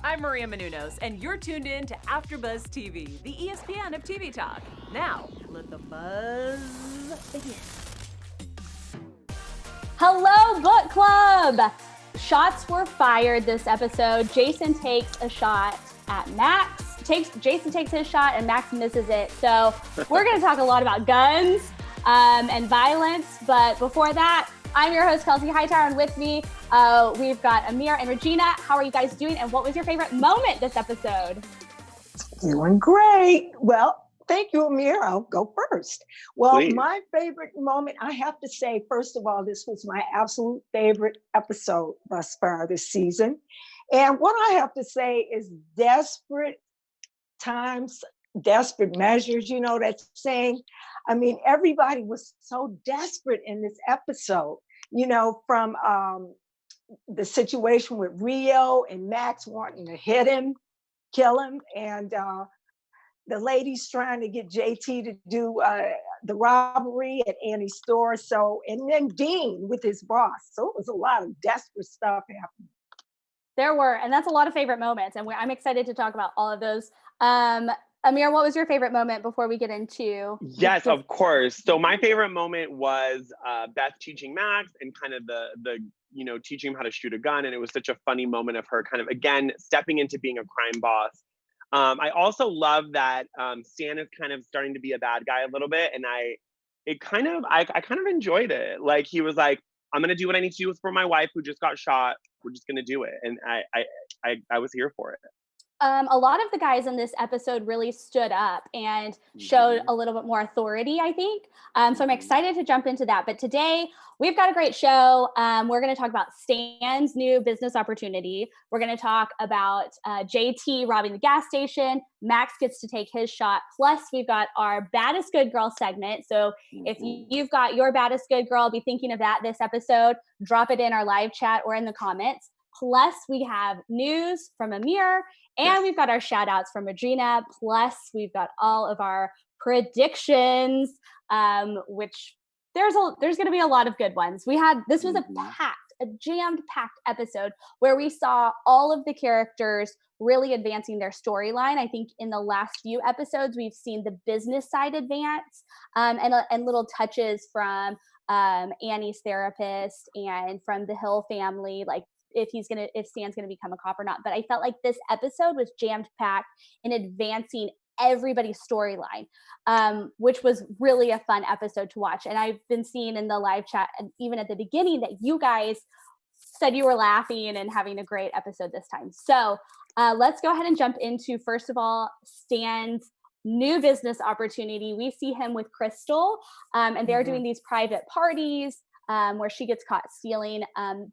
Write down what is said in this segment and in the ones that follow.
I'm Maria Menounos, and you're tuned in to AfterBuzz TV, the ESPN of TV talk. Now, let the buzz begin. Hello, Book Club! Shots were fired this episode. Jason takes a shot at Max. Jason takes his shot, and Max misses it. So we're going to talk a lot about guns and violence. But before that, I'm your host, Kelsey Hightower, and with me, we've got Amir and Regina. How are you guys doing, and what was your favorite moment this episode? Doing great. Well, thank you, Amir. I'll go first. Well, Please. My favorite moment, I have to say, first of all, this was my absolute favorite episode thus far this season. And what I have to say is desperate times, desperate measures, you know that saying. I mean, everybody was so desperate in this episode, you know, from the situation with Rio and Max wanting to hit him, kill him, and the ladies trying to get JT to do the robbery at Annie's store. So, and then Dean with his boss. So it was a lot of desperate stuff happening. There were, and that's a lot of favorite moments, and I'm excited to talk about all of those. Amir, what was your favorite moment before we get into? Yes, of course. So my favorite moment was Beth teaching Max and kind of the teaching him how to shoot a gun. And it was such a funny moment of her kind of, again, stepping into being a crime boss. I also love that Stan is kind of starting to be a bad guy a little bit. And I kind of enjoyed it. Like, he was like, I'm going to do what I need to do for my wife who just got shot. We're just going to do it. And I was here for it. A lot of the guys in this episode really stood up and showed a little bit more authority, I think. So I'm excited to jump into that. But today we've got a great show. We're going to talk about Stan's new business opportunity. We're going to talk about JT robbing the gas station. Max gets to take his shot. Plus, we've got our baddest good girl segment. So if you've got your baddest good girl, be thinking of that this episode. Drop it in our live chat or in the comments. Plus, we have news from Amir, and we've got our shout outs from Regina. Plus, we've got all of our predictions, which there's going to be a lot of good ones. This was a jammed packed episode where we saw all of the characters really advancing their storyline. I think in the last few episodes, we've seen the business side advance and little touches from Annie's therapist and from the Hill family, like if Stan's gonna become a cop or not. But I felt like this episode was jammed packed in advancing everybody's storyline, which was really a fun episode to watch. And I've been seeing in the live chat, and even at the beginning, that you guys said you were laughing and having a great episode this time. So let's go ahead and jump into, first of all, Stan's new business opportunity. We see him with Crystal, and they're doing these private parties where she gets caught stealing.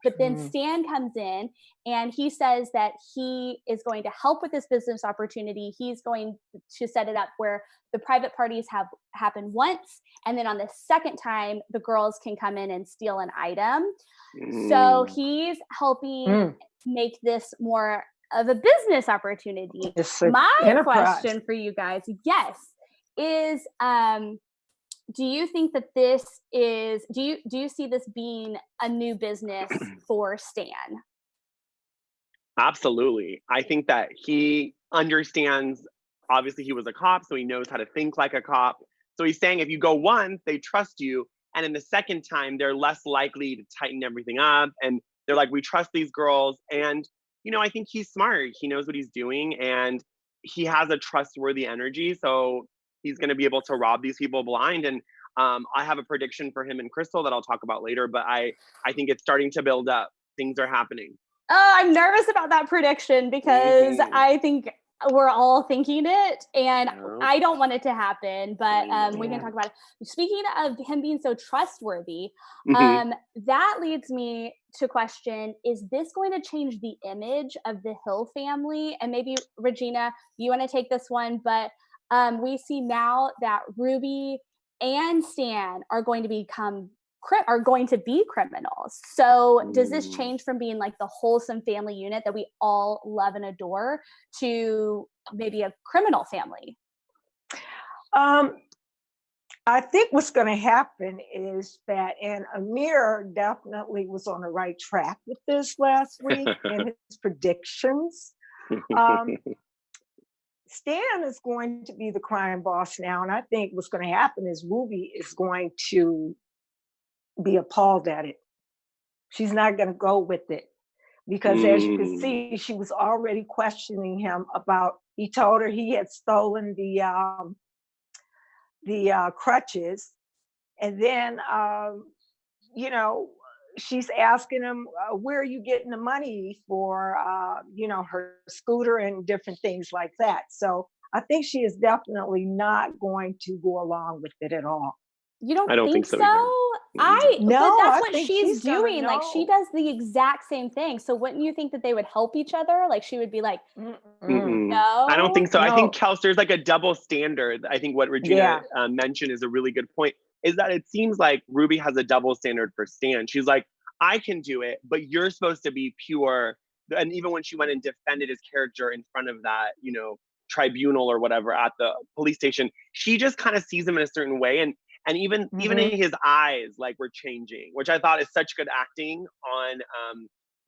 But then Stan comes in and he says that he is going to help with this business opportunity. He's going to set it up where the private parties happen once, and then on the second time, the girls can come in and steal an item. So he's helping make this more of a business opportunity. My question for you guys, is do you think that this is, do you see this being a new business for Stan? Absolutely. I think that he understands, obviously he was a cop, so he knows how to think like a cop. So he's saying if you go once, they trust you. And in the second time, they're less likely to tighten everything up. And they're like, we trust these girls. And, I think he's smart. He knows what he's doing, and he has a trustworthy energy. So he's going to be able to rob these people blind. And I have a prediction for him and Crystal that I'll talk about later, but I think it's starting to build up. Things are happening. Oh, I'm nervous about that prediction because I think we're all thinking it, and I don't want it to happen, but we can talk about it. Speaking of him being so trustworthy, that leads me to question, is this going to change the image of the Hill family? And maybe, Regina, you want to take this one, but we see now that Ruby and Stan are going to be criminals. So does this change from being like the wholesome family unit that we all love and adore to maybe a criminal family? I think what's going to happen is that, and Amir definitely was on the right track with this last week in his predictions. Stan is going to be the crime boss now, and I think what's going to happen is Ruby is going to be appalled at it. She's not going to go with it because, as you can see, she was already questioning him about. He told her he had stolen the crutches, and then you know, she's asking him, where are you getting the money for, you know, her scooter and different things like that. So I think she is definitely not going to go along with it at all. You don't I don't think think so so? either. No, but that's I what think she's gonna doing. Like, she does the exact same thing. So wouldn't you think that they would help each other? Like, she would be like, no. I don't think so. No. I think Kelsey, there's like a double standard. I think what Regina mentioned is a really good point, is that it seems like Ruby has a double standard for Stan. She's like, I can do it, but you're supposed to be pure. And even when she went and defended his character in front of that, you know, tribunal or whatever at the police station, she just kind of sees him in a certain way. And even in his eyes, like, were changing, which I thought is such good acting on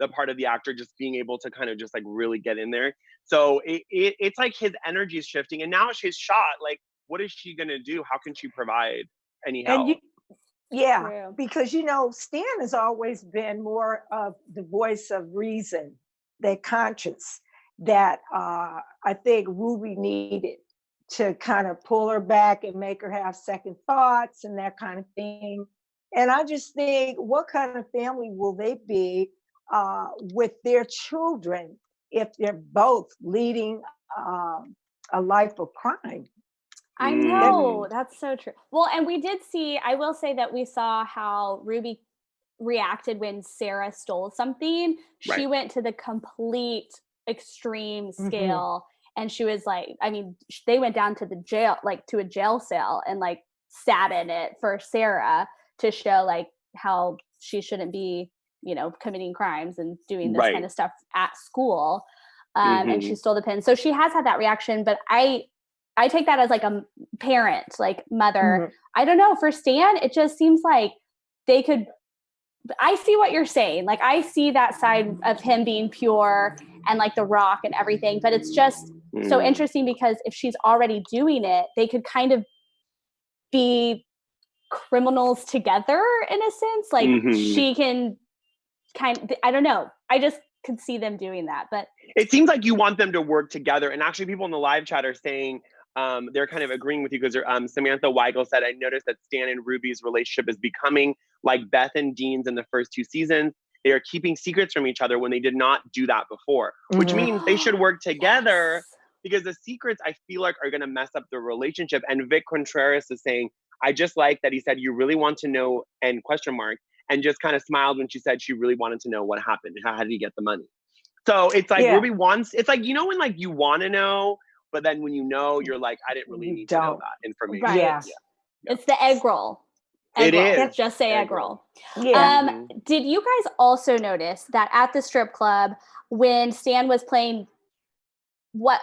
the part of the actor, just being able to kind of just like really get in there. So it's like his energy is shifting, and now she's shot. Like, what is she gonna do? How can she provide any help? True. Because, you know, Stan has always been more of the voice of reason, that conscience that I think Ruby needed to kind of pull her back and make her have second thoughts and that kind of thing. And I just think, what kind of family will they be with their children if they're both leading a life of crime? I know, that's so true. Well, and we did see, I will say that we saw how Ruby reacted when Sarah stole something. Right. She went to the complete extreme scale. And she was like, I mean, they went down to the jail, like to a jail cell, and like sat in it for Sarah to show like how she shouldn't be, you know, committing crimes and doing this kind of stuff at school. And she stole the pen. So she has had that reaction, but I take that as like a parent, like mother. I don't know, for Stan, it just seems like they could, I see what you're saying. Like, I see that side of him being pure and like the rock and everything, but it's just so interesting because if she's already doing it, they could kind of be criminals together in a sense. Like, she can I don't know. I just could see them doing that, but it seems like you want them to work together. And actually, people in the live chat are saying they're kind of agreeing with you, because Samantha Weigel said, I noticed that Stan and Ruby's relationship is becoming like Beth and Dean's in the first 2 seasons. They are keeping secrets from each other when they did not do that before, which means they should work together, because the secrets, I feel like, are going to mess up the relationship. And Vic Contreras is saying, I just like that he said, you really want to know, and question mark, and just kind of smiled when she said she really wanted to know what happened. How did he get the money? So it's like Ruby wants, it's like, you know, when like you want to know, but then when you know, you're like, I didn't really need to know that information. Right. Yeah. It's the egg roll. It is. Just say egg roll. Yeah. Did you guys also notice that at the strip club, when Stan was playing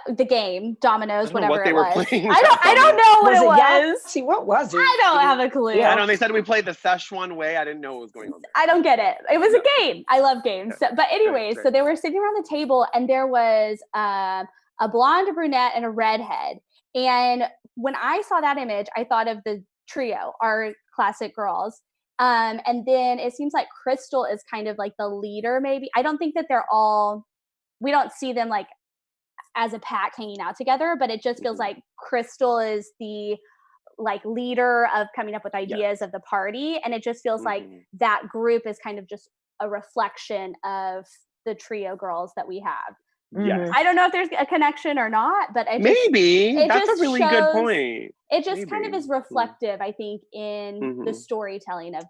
the game, dominoes, whatever it was? I don't know what it was. See, what was it? I don't have a clue. Yeah, I know they said we played the Szechuan way. I didn't know what was going on there. I don't get it. It was a game. I love games. So, but anyways, so they were sitting around the table, and there was a blonde, a brunette, and a redhead. And when I saw that image, I thought of the trio, our classic girls. And then it seems like Crystal is kind of like the leader, maybe. I don't think that we don't see them like as a pack hanging out together, but it just feels like Crystal is the like leader of coming up with ideas of the party. And it just feels like that group is kind of just a reflection of the trio girls that we have. Yes. I don't know if there's a connection or not, but that's a really good point. It just kind of is reflective, I think, in the storytelling of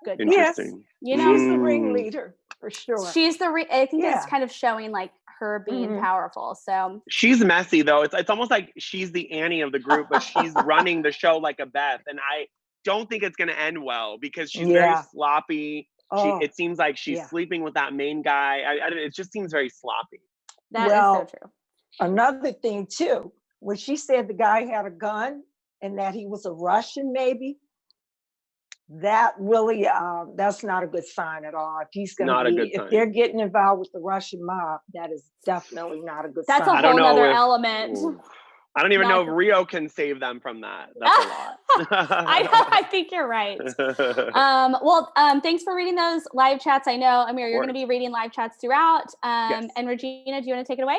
good girls. Yes, you know, she's the ringleader for sure. She's I think it's kind of showing like her being powerful. So she's messy though. It's almost like she's the Annie of the group, but she's running the show like a Beth, and I don't think it's going to end well because she's very sloppy. It seems like she's sleeping with that main guy. It just seems very sloppy. That is so true. Another thing too, when she said the guy had a gun and that he was a Russian, maybe, that really, that's not a good sign at all. If he's going Not to a be, good if sign. they're getting involved with the Russian mob, that is definitely not a good That's sign. a I don't whole know nother if- element. Ooh. I don't even know if Not- Rio can save them from that. That's a lot. I think you're right. Thanks for reading those live chats. I know, Amir, you're going to be reading live chats throughout. Yes. And Regina, do you want to take it away?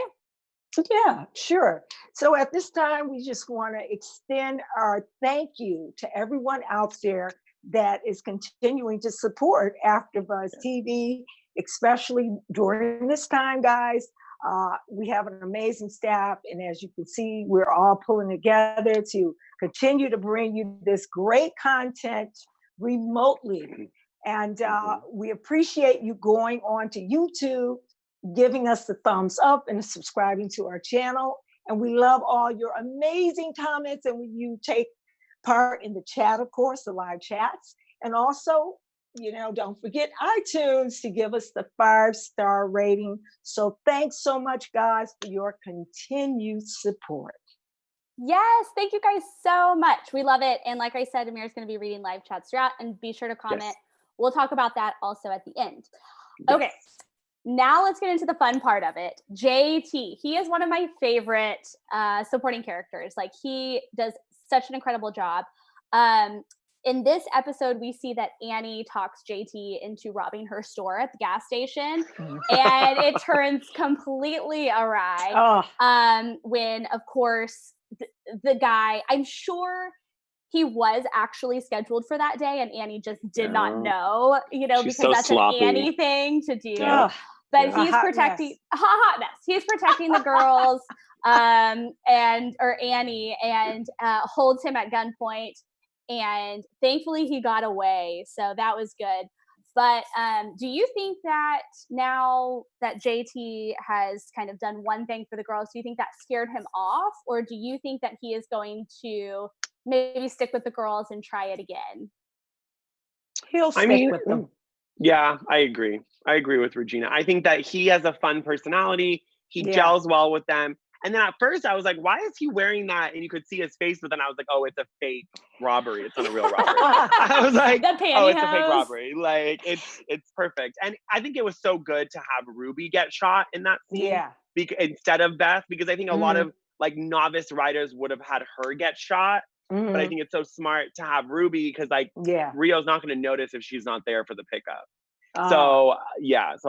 Yeah, sure. So at this time, we just want to extend our thank you to everyone out there that is continuing to support AfterBuzz TV, especially during this time, guys. We have an amazing staff, and as you can see, we're all pulling together to continue to bring you this great content remotely. And we appreciate you going on to YouTube, giving us the thumbs up and subscribing to our channel. And we love all your amazing comments, and when you take part in the chat, of course, the live chats. And also, don't forget iTunes to give us the 5-star rating. So thanks so much, guys, for your continued support. Yes, thank you guys so much. We love it. And like I said, Amir's going to be reading live chats throughout, and be sure to comment. Yes. We'll talk about that also at the end. Yes. Okay, now let's get into the fun part of it. JT, he is one of my favorite supporting characters. Like, he does such an incredible job. In this episode, we see that Annie talks JT into robbing her store at the gas station, and it turns completely awry. When, of course, the guy, I'm sure he was actually scheduled for that day, and Annie just did not know, She's because so that's sloppy. an Annie thing to do. Yeah. But Yeah. he's protecting a hot mess. He's protecting the girls, or Annie, and holds him at gunpoint. And thankfully he got away. So that was good. But do you think that now that JT has kind of done one thing for the girls, do you think that scared him off? Or do you think that he is going to maybe stick with the girls and try it again? He'll stick with them. Yeah, I agree. I agree with Regina. I think that he has a fun personality. He gels well with them. And then at first I was like, why is he wearing that? And you could see his face, but then I was like, oh, it's a fake robbery. It's not a real robbery. I was like, the oh, it's a fake pantyhose. robbery. Like, it's perfect. And I think it was so good to have Ruby get shot in that scene. Yeah. Instead of Beth, because I think a lot of like novice writers would have had her get shot. But I think it's so smart to have Ruby, because like Rio's not going to notice if she's not there for the pickup. So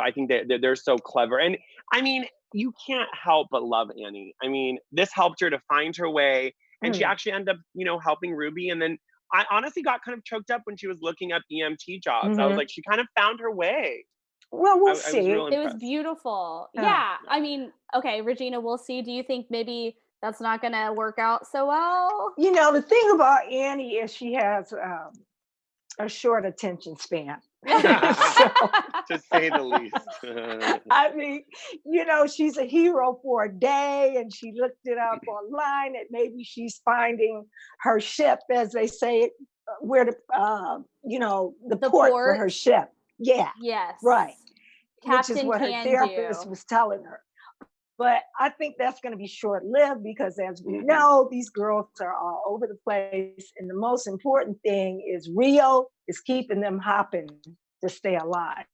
I think that they're so clever. And I mean, you can't help but love Annie. I mean, this helped her to find her way, and she actually ended up, helping Ruby. And then I honestly got kind of choked up when she was looking up EMT jobs. I was like, she kind of found her way. Well, we'll I see. was real It was impressed. beautiful. Yeah. I mean, okay, Regina, we'll see. Do you think maybe that's not going to work out so well? The thing about Annie is she has a short attention span. To say the least. I mean, she's a hero for a day, and she looked it up online, and maybe she's finding her ship, as they say, where the port for her ship. Yeah. Yes. Right. Captain Which is what her Can therapist Do. was telling her. But I think that's going to be short-lived, because as we know, these girls are all over the place. And the most important thing is Rio is keeping them hopping to stay alive.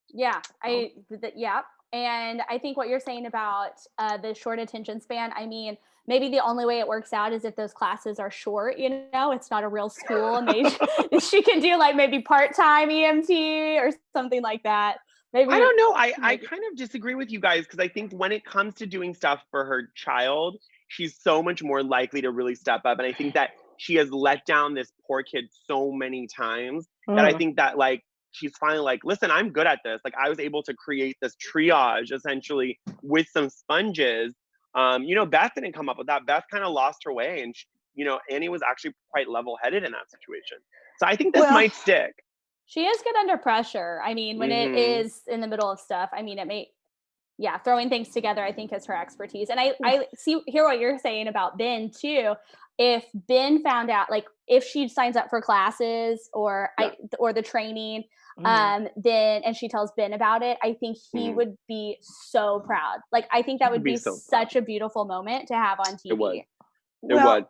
Yeah. And I think what you're saying about the short attention span, I mean, maybe the only way it works out is if those classes are short, it's not a real school, and she can do like maybe part-time EMT or something like that. Maybe I don't know. I kind of disagree with you guys, because I think when it comes to doing stuff for her child, she's so much more likely to really step up. And I think that she has let down this poor kid so many times that I think that like she's finally like, listen, I'm good at this. Like, I was able to create this triage essentially with some sponges. Beth didn't come up with that. Beth kind of lost her way, and Annie was actually quite level-headed in that situation. So I think this might stick. She is good under pressure. I mean, when it is in the middle of stuff, I mean, throwing things together, I think, is her expertise. And I hear what you're saying about Ben too. If Ben found out, like, if she signs up for classes or the training, then, and she tells Ben about it, I think he would be so proud. Like, I think that would be such a beautiful moment to have on TV. It would.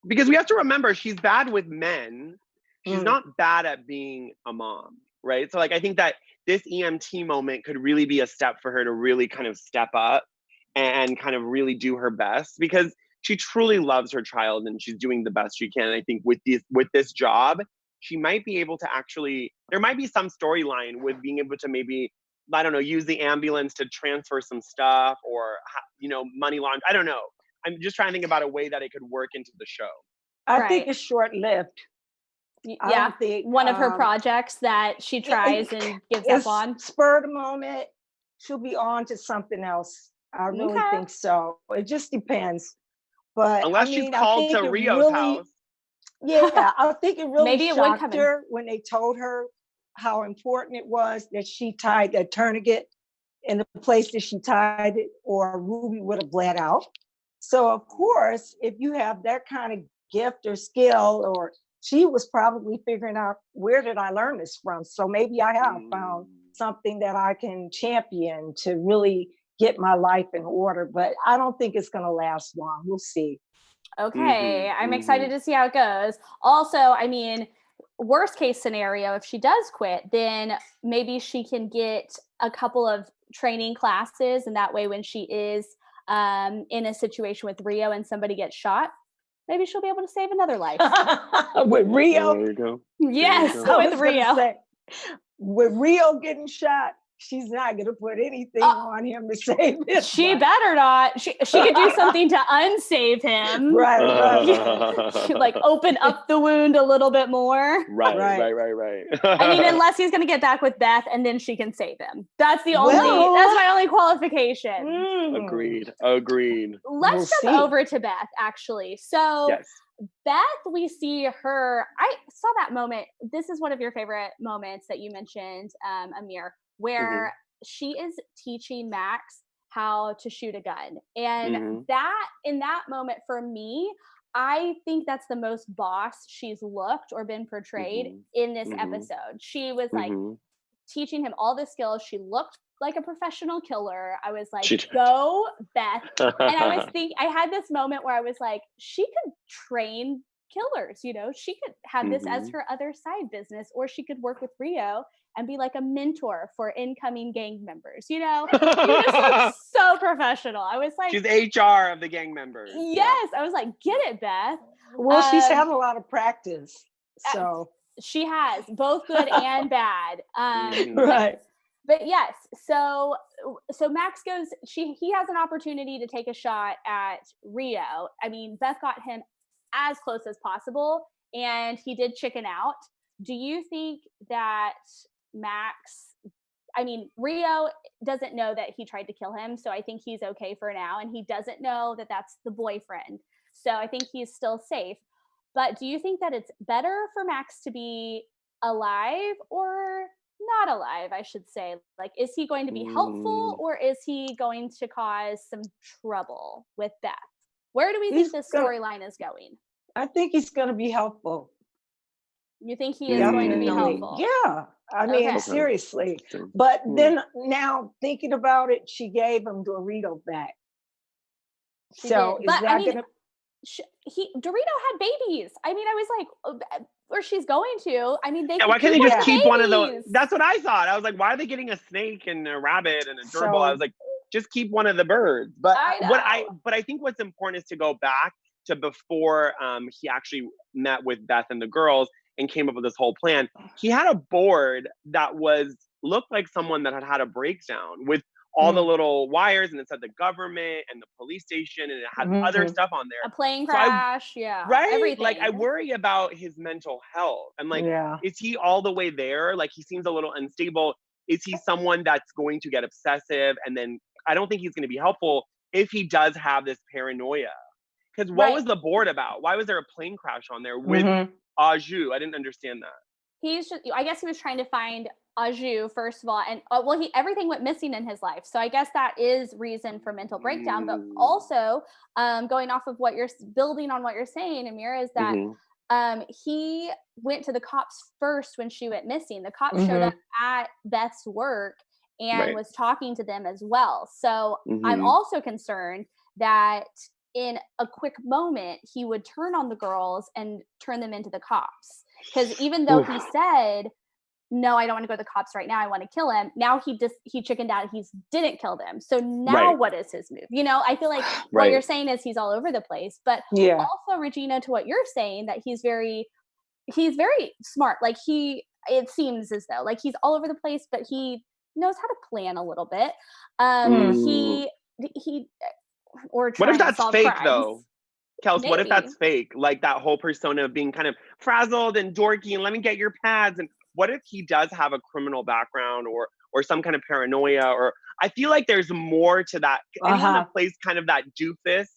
Because we have to remember, she's bad with men. she's not bad at being a mom, right? So like, I think that this EMT moment could really be a step for her to really kind of step up and kind of really do her best, because she truly loves her child and she's doing the best she can. And I think with this job, she might be able to actually, there might be some storyline with being able to maybe, I don't know, use the ambulance to transfer some stuff, or, you know, money laundering. I don't know. I'm just trying to think about a way that it could work into the show. I think it's short-lived. I don't think one of her projects that she tries and gives up on. Spur of the moment, she'll be on to something else. I really think so. It just depends. But unless she's called to Rio's house. Yeah, I think it really Maybe shocked her when they told her how important it was that she tied that tourniquet in the place that she tied it, or Ruby would have bled out. So of course, if you have that kind of gift or skill, or she was probably figuring out, where did I learn this from? So maybe I have found something that I can champion to really get my life in order, but I don't think it's going to last long. We'll see. Okay, I'm excited to see how it goes. Also, I mean, worst case scenario, if she does quit, then maybe she can get a couple of training classes, and that way when she is in a situation with Rio and somebody gets shot, maybe she'll be able to save another life. With Rio? There you go. Yes, with Rio. With Rio getting shot, she's not going to put anything on him to save him. She better not. She could do something to unsave him. Right. Like open up the wound a little bit more. Right. I mean, unless he's going to get back with Beth and then she can save him. That's my only qualification. Agreed. Let's jump over to Beth, actually. So Beth, we see her, I saw that moment. This is one of your favorite moments that you mentioned, Amir, where she is teaching Max how to shoot a gun. And that, in that moment, for me, I think that's the most boss she's looked or been portrayed in this episode. She was like teaching him all the skills. She looked like a professional killer. I was like, go Beth. And I had this moment where I was like, she could train killers, you know, she could have this as her other side business, or she could work with Rio and be like a mentor for incoming gang members, you know. You just look so professional. I was like, she's HR of the gang members. Yes, I was like, get it, Beth. Well, she's had a lot of practice, so she has both good and bad. Right. But yes, so Max goes, he has an opportunity to take a shot at Rio. I mean, Beth got him as close as possible, and he did chicken out. Do you think that Max, I mean, Rio doesn't know that he tried to kill him, so I think he's okay for now, and he doesn't know that that's the boyfriend, so I think he's still safe. But do you think that it's better for Max to be alive or not alive, I should say? Like, is he going to be helpful, or is he going to cause some trouble with Beth? Where do we think this storyline is going? I think he's going to be helpful. You think he is going to be helpful? Yeah. I mean, seriously. But then now thinking about it, she gave him Dorito back. So is that going to... Dorito had babies. I mean, I was like, or she's going to. I mean, why can't they just keep one of those? That's what I thought. I was like, why are they getting a snake and a rabbit and a gerbil? I was like, just keep one of the birds. But I think what's important is to go back to before he actually met with Beth and the girls and came up with this whole plan. He had a board that looked like someone that had a breakdown with all the little wires, and it said the government and the police station, and it had other stuff on there. A plane crash, right? Everything. Like, I worry about his mental health. And like, is he all the way there? Like, he seems a little unstable. Is he someone that's going to get obsessive? And then I don't think he's going to be helpful if he does have this paranoia. Because what was the board about? Why was there a plane crash on there with Au Jus? I didn't understand that. I guess he was trying to find Au Jus, first of all, and everything went missing in his life, so I guess that is reason for mental breakdown. But also, going off of what you're building on what you're saying, Amir, is that he went to the cops first when she went missing. The cops showed up at Beth's work and was talking to them as well. So I'm also concerned that in a quick moment, he would turn on the girls and turn them into the cops. Because even though he said, no, I don't want to go to the cops right now, I want to kill him, now he chickened out, he didn't kill them. So now what is his move? You know, I feel like what you're saying is he's all over the place. But also, Regina, to what you're saying, that he's very smart. Like it seems as though like he's all over the place, but he knows how to plan a little bit. He or what if that's fake crimes. though? Kels, what if that's fake? Like that whole persona of being kind of frazzled and dorky and let me get your pads. And what if he does have a criminal background or some kind of paranoia? Or I feel like there's more to that. Anyone that plays kind of that doofus,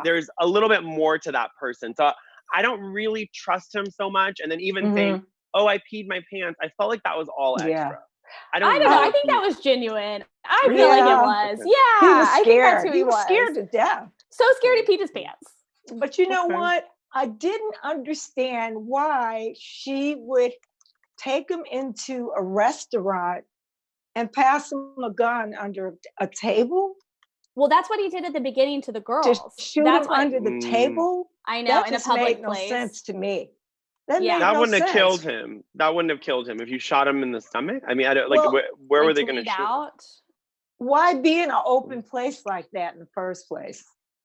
there's a little bit more to that person. So I don't really trust him so much. And then even saying, oh, I peed my pants, I felt like that was all extra. I don't know. I think that was genuine. I feel like it was. Yeah. He was scared. I think that's who he was scared to death. So scared he peed his pants. But you know what? I didn't understand why she would take him into a restaurant and pass him a gun under a table. Well, that's what he did at the beginning to the girls. Just shoot him under the table? I know, that in a just public made place. No sense to me. That wouldn't have killed him. That wouldn't have killed him if you shot him in the stomach. I mean, I don't where were they going to shoot out? Why be in an open place like that in the first place?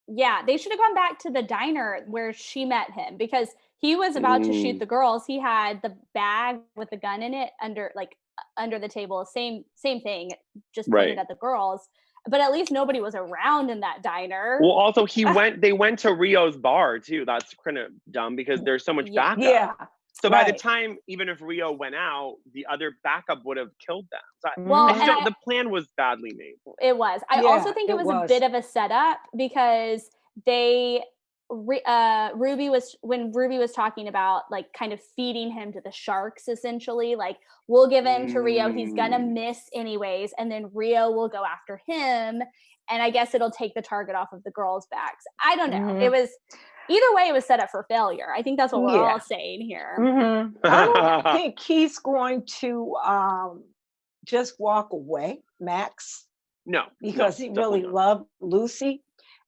Yeah, they should have gone back to the diner where she met him, because he was about to shoot the girls. He had the bag with the gun in it under the table. Same thing, just pointed at the girls. But at least nobody was around in that diner. Well, also they went to Rio's bar too. That's kind of dumb because there's so much backup. Yeah. So by the time, even if Rio went out, the other backup would have killed them. So the plan was badly made. It was. I also think it was a bit of a setup, because Ruby was talking about like kind of feeding him to the sharks, essentially. Like, we'll give him to Rio, he's gonna miss anyways, and then Rio will go after him, and I guess it'll take the target off of the girls' backs. I don't know. It was either way, it was set up for failure. I think that's what we're all saying here. I don't think he's going to just walk away, Max. No, because he really loved Lucy.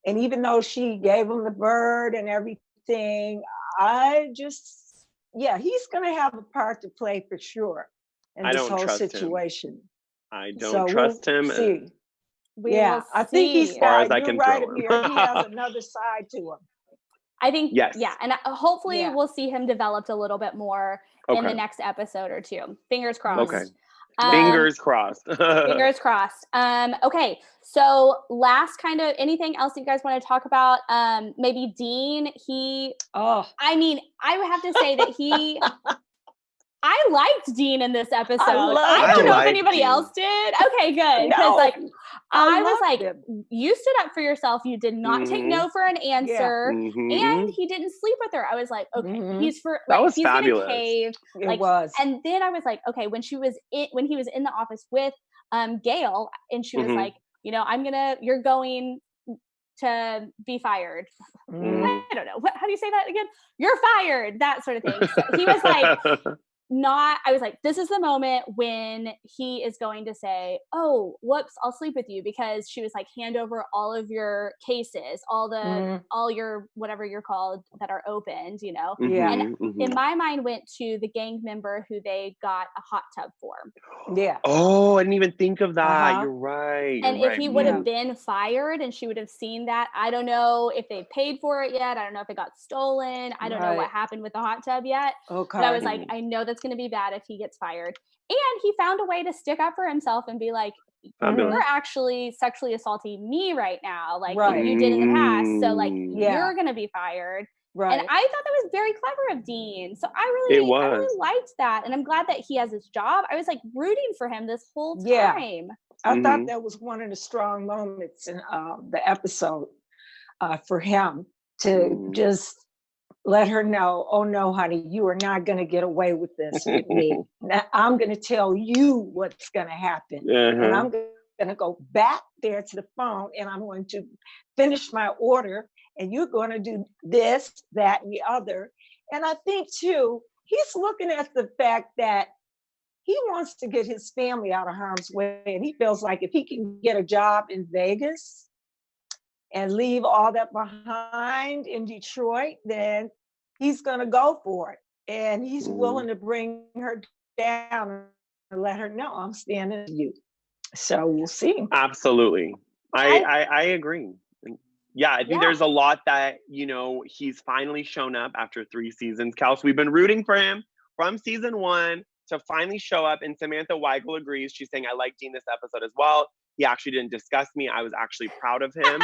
And even though she gave him the bird and everything, he's going to have a part to play for sure in this whole situation. I don't trust him. I think he's got, you're right, Amir, he has another side to him. I think, and hopefully we'll see him developed a little bit more in the next episode or two. Fingers crossed. Okay. Fingers crossed. Fingers crossed. Okay, so last kind of anything else you guys want to talk about? Maybe Dean. I mean, I would have to say that I liked Dean in this episode. I don't know if anybody else did. Okay, good. Because I was like, you stood up for yourself. You did not take no for an answer, and he didn't sleep with her. I was like, okay, he's fabulous. Gonna cave. It was. And then I was like, okay, when he was in the office with Gail, and she was like, you know, you're going to be fired. I don't know. How do you say that again? You're fired. That sort of thing. So he was like. I was like, this is the moment when he is going to say, oh, whoops, I'll sleep with you, because she was like, hand over all of your cases, all your, whatever you're called, that are opened, you know? And in my mind went to the gang member who they got a hot tub for. Yeah. Oh, I didn't even think of that. You're right. And if he would have been fired and she would have seen that, I don't know if they paid for it yet. I don't know if it got stolen. I don't know what happened with the hot tub yet. Okay. But I was like, I know that's going to be bad if he gets fired. And he found a way to stick up for himself and be like, you're actually sexually assaulting me right now, like you did in the past. So like, you're going to be fired. Right. And I thought that was very clever of Dean. So I really liked that. And I'm glad that he has his job. I was like rooting for him this whole time. Yeah. I thought that was one of the strong moments in the episode for him to just let her know, oh no, honey, you are not going to get away with this with me. Now, I'm going to tell you what's going to happen. And I'm going to go back there to the phone and I'm going to finish my order. And you're going to do this, that, and the other. And I think too, he's looking at the fact that he wants to get his family out of harm's way. And he feels like if he can get a job in Vegas, and leave all that behind in Detroit, then he's going to go for it. And he's willing to bring her down and let her know, I'm standing with you. So we'll see. Absolutely. I agree. Yeah, I think there's a lot that, you know, he's finally shown up after 3 seasons. Kelsey, we've been rooting for him from season 1 to finally show up. And Samantha Weigel agrees. She's saying, I liked Dean this episode as well. He actually didn't disgust me. I was actually proud of him.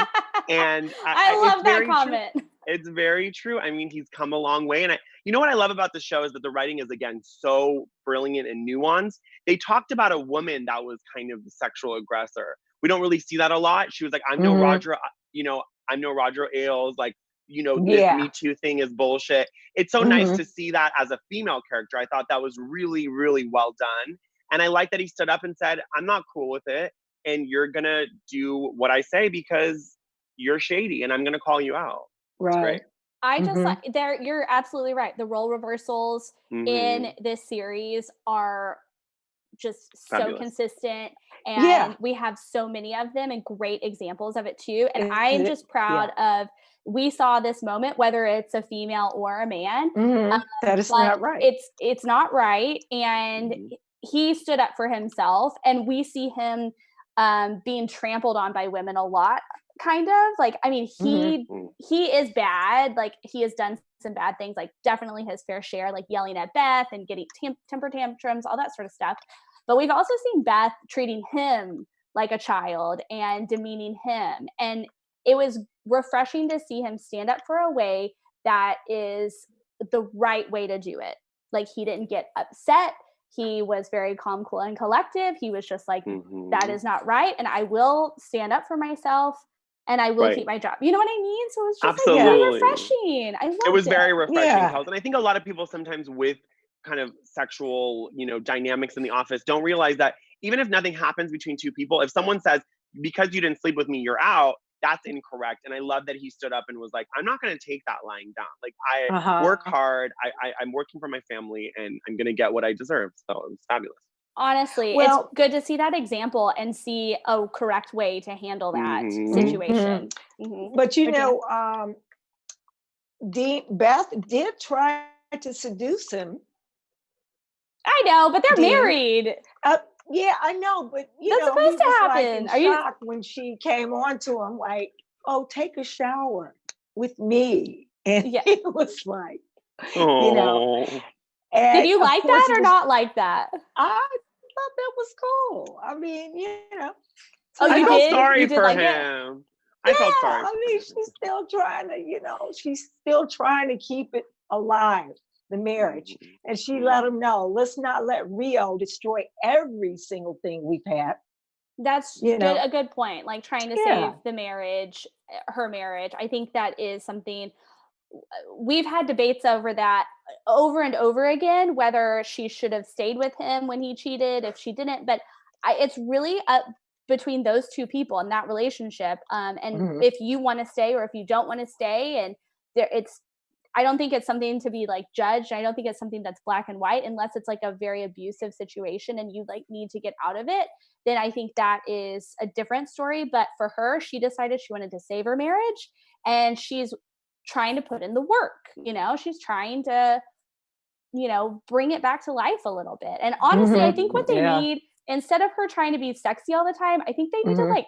And I love that comment. True. It's very true. I mean, he's come a long way. And you know what I love about the show is that the writing is, again, so brilliant and nuanced. They talked about a woman that was kind of the sexual aggressor. We don't really see that a lot. She was like, I'm no Roger, you know, I'm no Roger Ailes. Like, you know, this Me Too thing is bullshit. It's so nice to see that as a female character. I thought that was really, really well done. And I like that he stood up and said, I'm not cool with it. And you're going to do what I say because you're shady and I'm going to call you out. Right. Great. I just like you're absolutely right. The role reversals in this series are just so consistent. And we have so many of them and great examples of it too. And I'm just proud of, we saw this moment, whether it's a female or a man. That is not right. It's not right. And he stood up for himself, and we see him being trampled on by women a lot, kind of. Like, I mean, he is bad. Like, he has done some bad things, like definitely his fair share, like yelling at Beth and getting temper tantrums, all that sort of stuff. But we've also seen Beth treating him like a child and demeaning him. And it was refreshing to see him stand up for a way that is the right way to do it. Like, he didn't get upset. He was very calm, cool, and collective. He was just like, that is not right. And I will stand up for myself, and I will keep my job. You know what I mean? So it was just like really refreshing. I loved it. It was very refreshing, Kelsey. And I think a lot of people sometimes with kind of sexual, you know, dynamics in the office don't realize that even if nothing happens between two people, if someone says, because you didn't sleep with me, you're out, that's incorrect. And I love that he stood up and was like, I'm not going to take that lying down. Like, I work hard. I'm working for my family, and I'm going to get what I deserve. So it was fabulous. Honestly, it's good to see that example and see a correct way to handle that situation. But you know, Beth did try to seduce him. I know, but they're married. Yeah, I know, but that's supposed to happen. Are you shocked when she came on to him like, "Oh, take a shower with me," and he was like, you know. And did you like that or not like that? I thought that was cool. I mean, you know. Oh, I you felt did? sorry you did for like him. It? I felt sorry. I mean, she's still trying to, you know, she's still trying to keep it alive, the marriage. And she let him know, let's not let Rio destroy every single thing we've had. That's a good point. Like, trying to save the marriage, her marriage. I think that is something we've had debates over that over and over again, whether she should have stayed with him when he cheated, if she didn't. But it's really up between those two people in that relationship. And if you want to stay or if you don't want to stay, and I don't think it's something to be like judged. I don't think it's something that's black and white, unless it's like a very abusive situation and you like need to get out of it. Then I think that is a different story. But for her, she decided she wanted to save her marriage, and she's trying to put in the work. You know, she's trying to, you know, bring it back to life a little bit. And honestly, I think what they need, instead of her trying to be sexy all the time, I think they need to like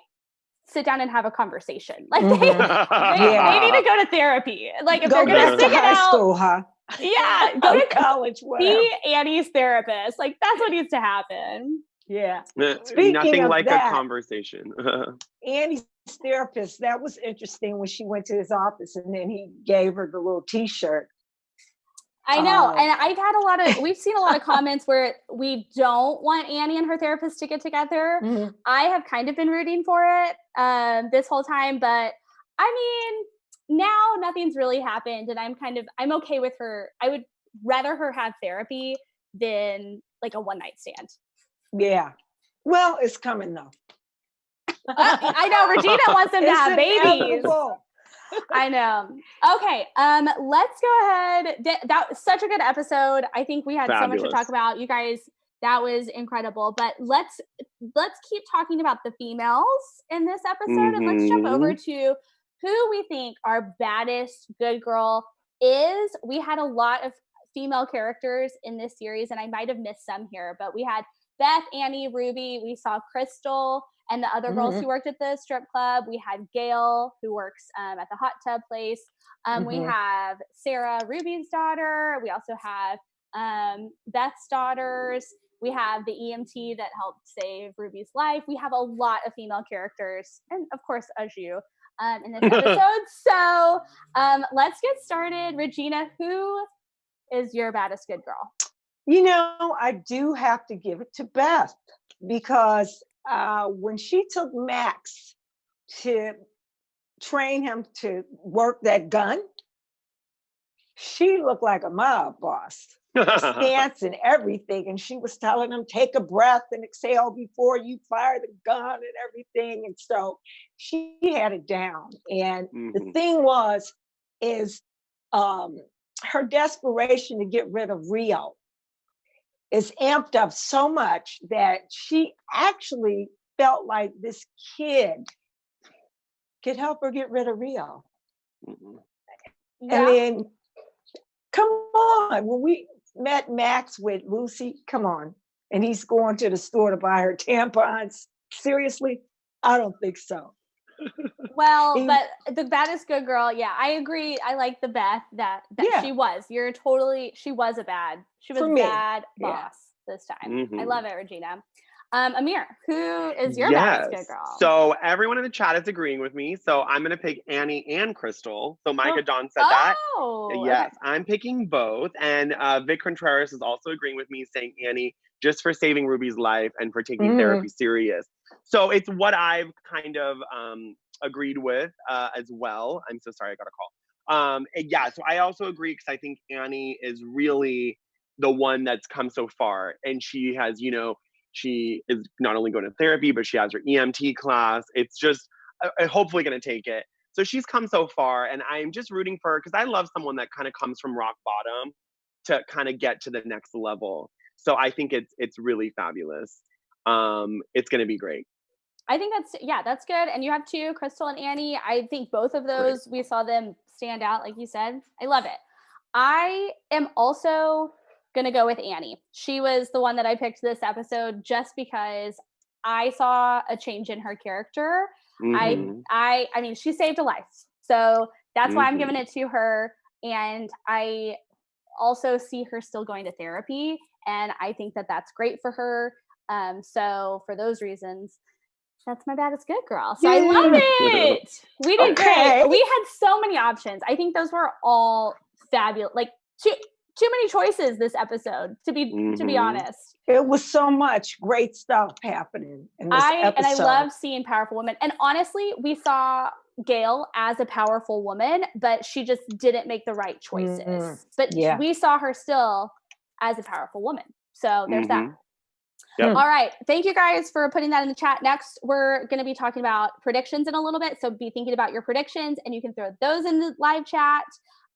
sit down and have a conversation. Like they need to go to therapy. Like, if they're going to stick it out, school, huh? Yeah, go to college. Be Annie's therapist. Like, that's what needs to happen. Yeah. Nothing like a conversation. Annie's therapist, that was interesting when she went to his office and then he gave her the little t-shirt. I know. And we've seen a lot of comments where we don't want Annie and her therapist to get together. I have kind of been rooting for it this whole time, but I mean, now nothing's really happened, and I'm okay with her. I would rather her have therapy than like a one night stand. Yeah. Well, it's coming though. I know Regina wants them to have babies. Inevitable. I know. Okay. Let's go ahead. That was such a good episode. I think we had so much to talk about. You guys, that was incredible. But let's keep talking about the females in this episode, and let's jump over to who we think our baddest good girl is. We had a lot of female characters in this series, and I might have missed some here, but we had Beth, Annie, Ruby. We saw Crystal and the other girls who worked at the strip club. We had Gail, who works at the hot tub place. We have Sarah, Ruby's daughter. We also have Beth's daughters. We have the EMT that helped save Ruby's life. We have a lot of female characters, and of course, Au Jus in this episode. So let's get started. Regina, who is your baddest good girl? You know, I do have to give it to Beth, because when she took Max to train him to work that gun, she looked like a mob boss. Stance and everything. And she was telling him, take a breath and exhale before you fire the gun and everything. And so she had it down. And the thing is her desperation to get rid of Rio is amped up so much that she actually felt like this kid could help her get rid of Rio. Yeah. I mean, come on. When we met Max with Lucy, come on. And he's going to the store to buy her tampons. Seriously? I don't think so. Well, but the baddest good girl, yeah, I agree. I like the Beth that Yeah. she was. She was a bad boss this time. I love it, Regina. Amir, who is your baddest good girl? So everyone in the chat is agreeing with me. So I'm going to pick Annie and Crystal. So Micah Dawn said that. Yes, okay. I'm picking both. And Vic Contreras is also agreeing with me, saying Annie, just for saving Ruby's life and for taking therapy serious. So it's what I've kind of agreed with as well. I'm so sorry, I got a call. Yeah, so I also agree, because I think Annie is really the one that's come so far. And she has, you know, she is not only going to therapy, but she has her EMT class. It's just hopefully going to take it. So she's come so far, and I'm just rooting for her, because I love someone that kind of comes from rock bottom to kind of get to the next level. So I think it's really fabulous. It's going to be great. I think that's good. And you have two, Crystal and Annie. I think both of those, we saw them stand out, like you said. I love it. I am also gonna go with Annie. She was the one that I picked this episode just because I saw a change in her character. I mean, she saved a life. So that's why I'm giving it to her. And I also see her still going to therapy. And I think that that's great for her. So for those reasons, that's my baddest good girl. So I love it. We did great. We had so many options. I think those were all fabulous. Like too many choices this episode, to be honest. It was so much great stuff happening in this episode. And I love seeing powerful women. And honestly, we saw Gail as a powerful woman, but she just didn't make the right choices. But we saw her still as a powerful woman. So there's that. Yep. All right. Thank you guys for putting that in the chat. Next, we're going to be talking about predictions in a little bit. So be thinking about your predictions, and you can throw those in the live chat.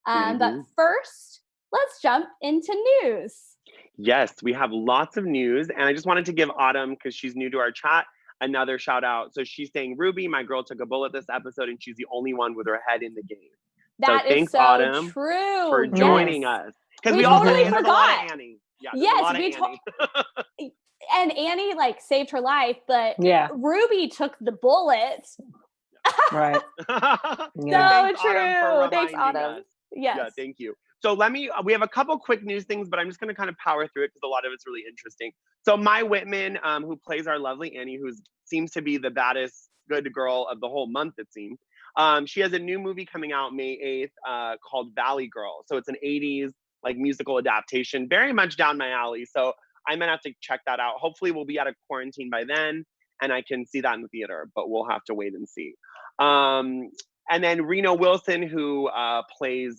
But first, let's jump into news. Yes, we have lots of news. And I just wanted to give Autumn, because she's new to our chat, another shout out. So she's saying, Ruby, my girl took a bullet this episode, and she's the only one with her head in the game. That is thanks, so Autumn, true. for joining us. Because we totally forgot. There's a lot of Annie. Yeah, Annie. And Annie saved her life, but Ruby took the bullet. Right. So true. Thanks, Autumn. Yes. Yeah, thank you. So we have a couple quick news things, but I'm just going to kind of power through it because a lot of it's really interesting. So Mai Whitman, who plays our lovely Annie, who seems to be the baddest good girl of the whole month, it seems. She has a new movie coming out May 8th called Valley Girl. So it's an 80s musical adaptation, very much down my alley. So I'm going to have to check that out. Hopefully we'll be out of quarantine by then and I can see that in the theater, but we'll have to wait and see. And then Reno Wilson, who plays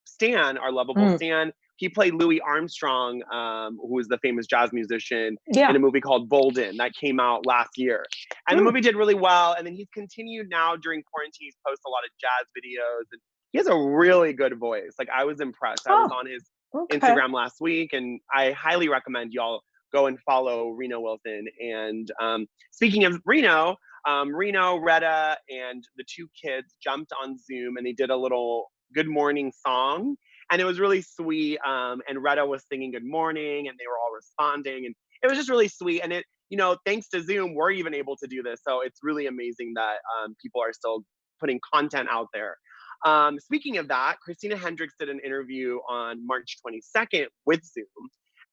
Stan, our lovable Stan, he played Louis Armstrong, who is the famous jazz musician, in a movie called Bolden that came out last year. And the movie did really well. And then he's continued now during quarantine. He's posted a lot of jazz videos. And he has a really good voice. I was impressed. I was on his Instagram last week, and I highly recommend y'all go and follow Reno Wilson. And speaking of Reno, Reno, Retta, and the two kids jumped on Zoom and they did a little good morning song. And it was really sweet. And Retta was singing good morning and they were all responding. And it was just really sweet. And it, thanks to Zoom, we're even able to do this. So it's really amazing that people are still putting content out there. Speaking of that, Christina Hendricks did an interview on March 22nd with Zoom.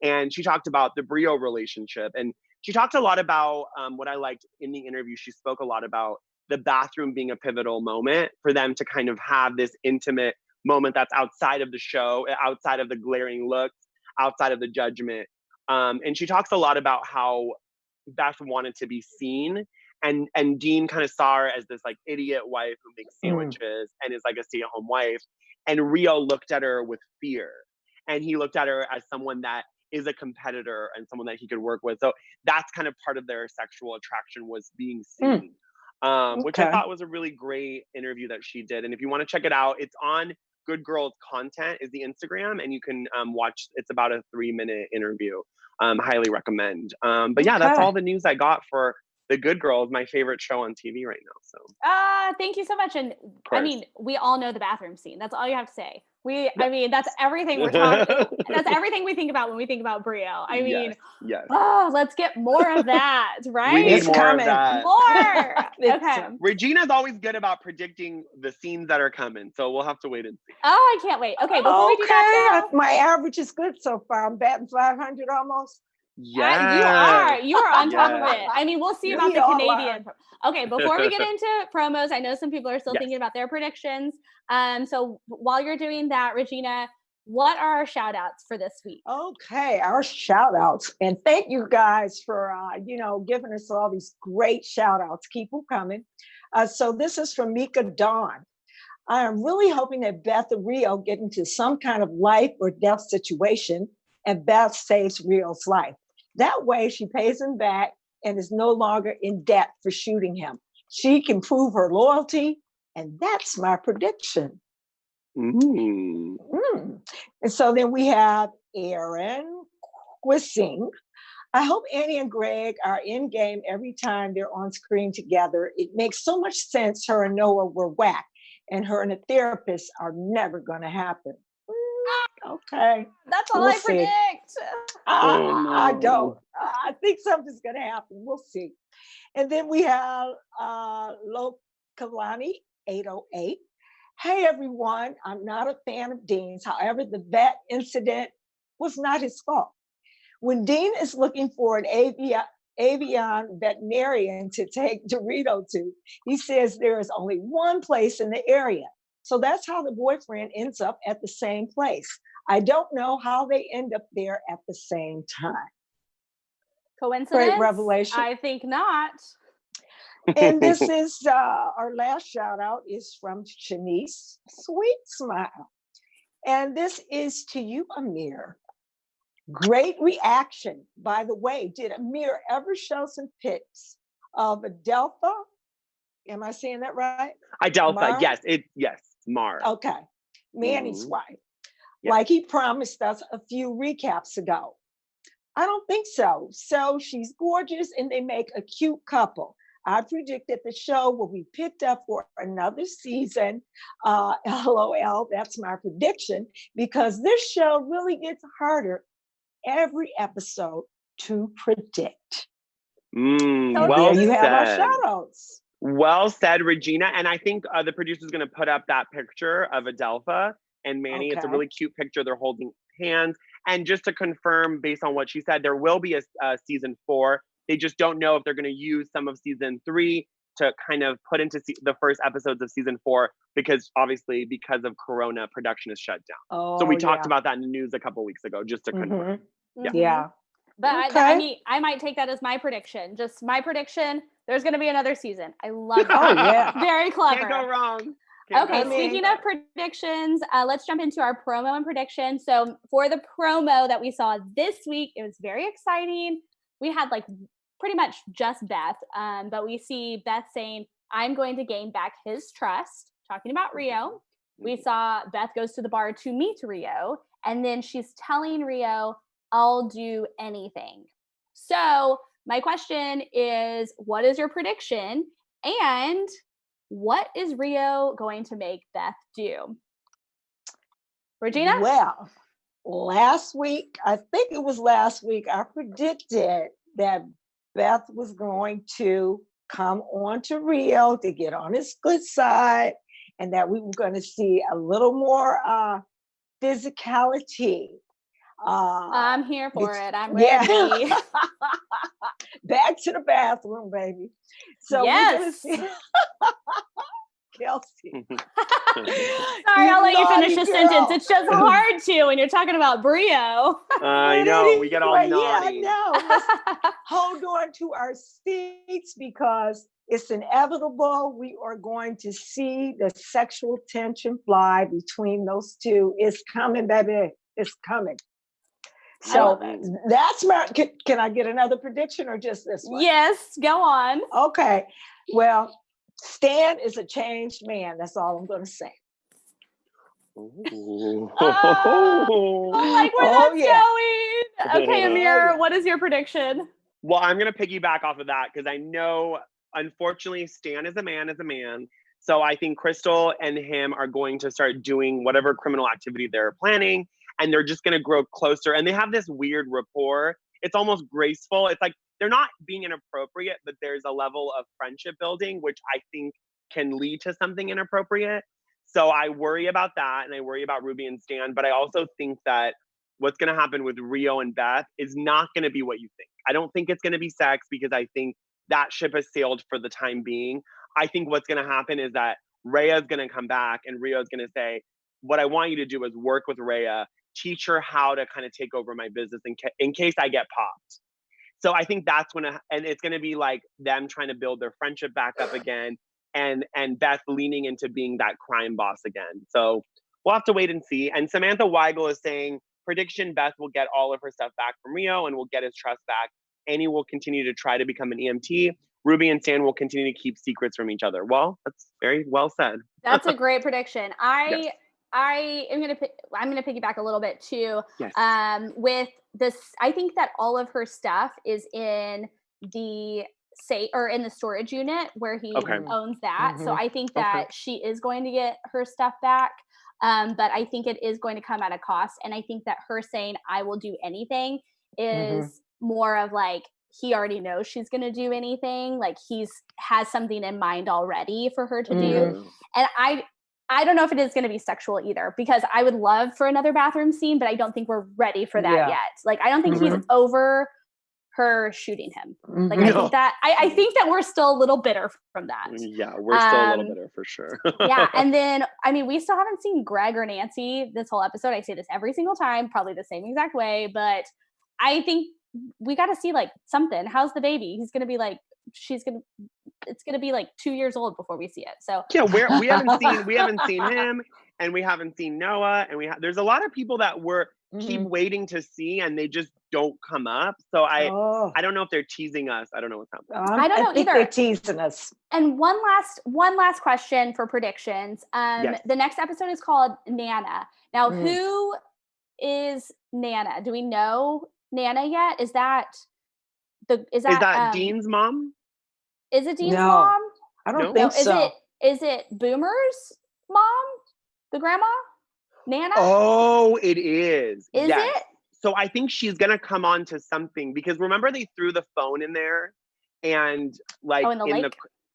And she talked about the Brio relationship. And she talked a lot about what I liked in the interview. She spoke a lot about the bathroom being a pivotal moment for them to kind of have this intimate moment that's outside of the show, outside of the glaring looks, outside of the judgment. And she talks a lot about how Beth wanted to be seen. And Dean kind of saw her as this like idiot wife who makes sandwiches and is like a stay-at-home wife. And Rio looked at her with fear. And he looked at her as someone that is a competitor and someone that he could work with. So that's kind of part of their sexual attraction, was being seen, which I thought was a really great interview that she did. And if you want to check it out, it's on Good Girls Content is the Instagram, and you can watch. It's about a 3-minute interview. Highly recommend. But yeah, that's all the news I got for The Good Girls, my favorite show on TV right now. So thank you so much. And I mean, we all know the bathroom scene. That's all you have to say. I mean, that's everything we're talking. That's everything we think about when we think about Brio. I mean, yes. Oh, let's get more of that, right? We need more of that. More. Okay. Regina's always good about predicting the scenes that are coming, so we'll have to wait and see. Oh, I can't wait. Okay, before we do that, my average is good so far. I'm batting 500 almost. Yeah, you are on top of it. I mean, we'll see about the Canadian. Okay, before we get into promos, I know some people are still thinking about their predictions. So while you're doing that, Regina, what are our shout outs for this week? Okay, our shout outs. And thank you guys for, giving us all these great shout outs. Keep them coming. So this is from Mika Dawn. I am really hoping that Beth and Rio get into some kind of life or death situation and Beth saves Rio's life. That way she pays him back and is no longer in debt for shooting him. She can prove her loyalty, and that's my prediction. And so then we have Aaron Quissing. I hope Annie and Greg are in game every time they're on screen together. It makes so much sense her and Noah were whack, and her and a therapist are never going to happen. Okay. That's all I predict. I don't. I think something's going to happen. We'll see. And then we have Lokalani 808. Hey, everyone. I'm not a fan of Dean's. However, the vet incident was not his fault. When Dean is looking for an avian veterinarian to take Dorito to, he says there is only one place in the area. So that's how the boyfriend ends up at the same place. I don't know how they end up there at the same time. Coincidence? Great revelation. I think not. And this is our last shout out is from Shanice, Sweet Smile. And this is to you, Amir. Great reaction. By the way, did Amir ever show some pics of Adelpha? Am I saying that right? Adelpha, yes, Mar. Okay, Manny's wife. Yes. Like he promised us a few recaps ago. I don't think so. So she's gorgeous and they make a cute couple. I predict that the show will be picked up for another season. LOL, that's my prediction, because this show really gets harder every episode to predict. Well there you said. have our shout outs. Well said, Regina. And I think the producer's going to put up that picture of Adelpha and Manny. Okay. It's a really cute picture. They're holding hands. And just to confirm, based on what she said, there will be a season 4. They just don't know if they're going to use some of season 3 to kind of put into the first episodes of season 4, because obviously because of Corona, production is shut down. So we talked about that in the news a couple of weeks ago, just to confirm. Yeah. But I might take that as my prediction. Just my prediction. There's going to be another season. I love that. Very clever. Can't go wrong. Speaking of predictions, let's jump into our promo and prediction. So for the promo that we saw this week, it was very exciting. We had like pretty much just Beth, but we see Beth saying, I'm going to gain back his trust, talking about Rio. We saw Beth goes to the bar to meet Rio, and then she's telling Rio, I'll do anything. So my question is, what is your prediction? And what is Rio going to make Beth do? Regina? Well, last week, I think it was last week, I predicted that Beth was going to come on to Rio to get on his good side, and that we were going to see a little more physicality. I'm here for it. I'm ready. Yeah. Back to the bathroom, baby. So we're going to see Kelsey. Sorry, I'll let you finish the sentence. It's just hard to when you're talking about Brio. I know, we get all naughty. Yeah, I know. Let's hold on to our seats because it's inevitable. We are going to see the sexual tension fly between those two. It's coming, baby. It's coming. So that's my, can I get another prediction or just this one? Yes, go on. Okay. Well, Stan is a changed man. That's all I'm going to say. I like where that's going. Okay, Amir, what is your prediction? Well, I'm going to piggyback off of that because I know, unfortunately, Stan is a man. So I think Crystal and him are going to start doing whatever criminal activity they're planning, and they're just going to grow closer. And they have this weird rapport. It's almost graceful. It's like they're not being inappropriate, but there's a level of friendship building, which I think can lead to something inappropriate. So I worry about that, and I worry about Ruby and Stan. But I also think that what's going to happen with Rio and Beth is not going to be what you think. I don't think it's going to be sex because I think that ship has sailed for the time being. I think what's going to happen is that Rhea's going to come back and Rio's going to say, what I want you to do is work with Rhea, teach her how to kind of take over my business in case I get popped. So I think that's when, and it's going to be like them trying to build their friendship back up again, and Beth leaning into being that crime boss again. So we'll have to wait and see. And Samantha Weigel is saying, prediction, Beth will get all of her stuff back from Rio and will get his trust back. Annie will continue to try to become an EMT. Ruby and Stan will continue to keep secrets from each other. Well, that's very well said. That's a great prediction. Yes. I'm gonna piggyback a little bit too. Yes. With this, I think that all of her stuff is in the in the storage unit where he owns that. So I think that she is going to get her stuff back. But I think it is going to come at a cost. And I think that her saying, I will do anything is more of like, he already knows she's going to do anything. Like has something in mind already for her to do. And I don't know if it is going to be sexual either, because I would love for another bathroom scene, but I don't think we're ready for that yet. Like, I don't think he's over her shooting him. Like, I think that we're still a little bitter from that. Yeah, we're still a little bitter for sure. Yeah. And then, I mean, we still haven't seen Greg or Nancy this whole episode. I say this every single time, probably the same exact way, but I think we got to see like something. How's the baby? He's going to be like, it's going to be like 2 years old before we see it. So yeah, we haven't seen him, and we haven't seen Noah, and there's a lot of people that we're keep waiting to see, and they just don't come up. So I don't know if they're teasing us. I don't know what's happening. I don't know either. They're teasing us. And one last question for predictions. The next episode is called Nana. Now, who is Nana? Do we know Nana yet? Is that Dean's mom? Is it Dean's mom? I don't think so. Is it Boomer's mom? The grandma? Nana? Oh, it is. Is it? So I think she's gonna come on to something, because remember they threw the phone in there, and like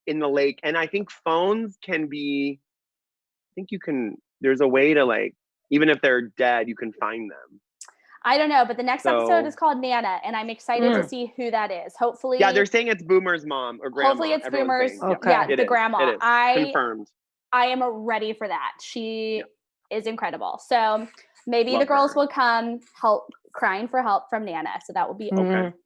in the lake. And I think phones can be, I think there's a way to, like, even if they're dead, you can find them. I don't know, but the next episode is called Nana, and I'm excited to see who that is. Hopefully, yeah, they're saying it's Boomer's mom or grandma. Hopefully, it's Boomer's. Okay. The grandma. It is. Confirmed. I am ready for that. She is incredible. So maybe the girls will come crying for help from Nana. So that will be amazing.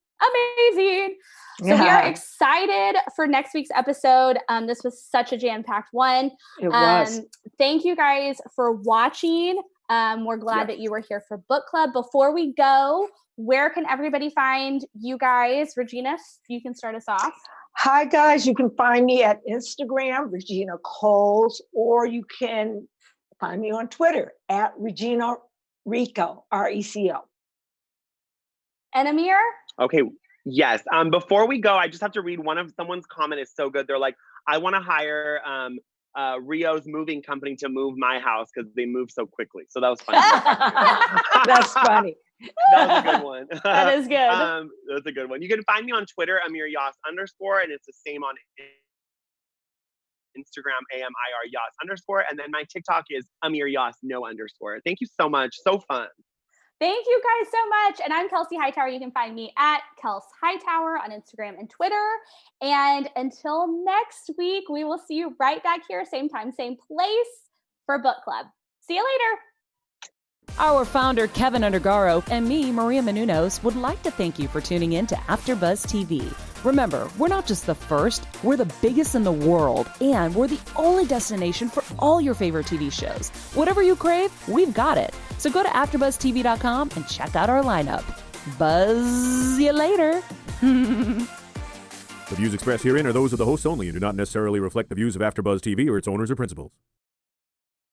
So we are excited for next week's episode. This was such a jam-packed one. It was. Thank you guys for watching. We're glad that you were here for Book Club. Before we go, where can everybody find you guys? Regina, you can start us off. Hi, guys. You can find me at Instagram, Regina Coles, or you can find me on Twitter at Regina Rico, R-E-C-O. And Amir? Okay. Yes. Before we go, I just have to read someone's comment is so good. They're like, I want to hire Rio's moving company to move my house because they move so quickly. So that was funny. That's funny. That was a good one. That is good. That's a good one. You can find me on Twitter, Amir Yass _, and it's the same on Instagram, AMIR Yass _, and then my TikTok is Amir Yass _. Thank you so much. So fun. Thank you guys so much. And I'm Kelsey Hightower. You can find me at Kels Hightower on Instagram and Twitter. And until next week, we will see you right back here, same time, same place for Book Club. See you later. Our founder, Keven Undergaro, and me, Maria Menounos, would like to thank you for tuning in to AfterBuzz TV. Remember, we're not just the first, we're the biggest in the world, and we're the only destination for all your favorite TV shows. Whatever you crave, we've got it. So go to AfterBuzzTV.com and check out our lineup. Buzz you later. The views expressed herein are those of the hosts only and do not necessarily reflect the views of AfterBuzz TV or its owners or principals.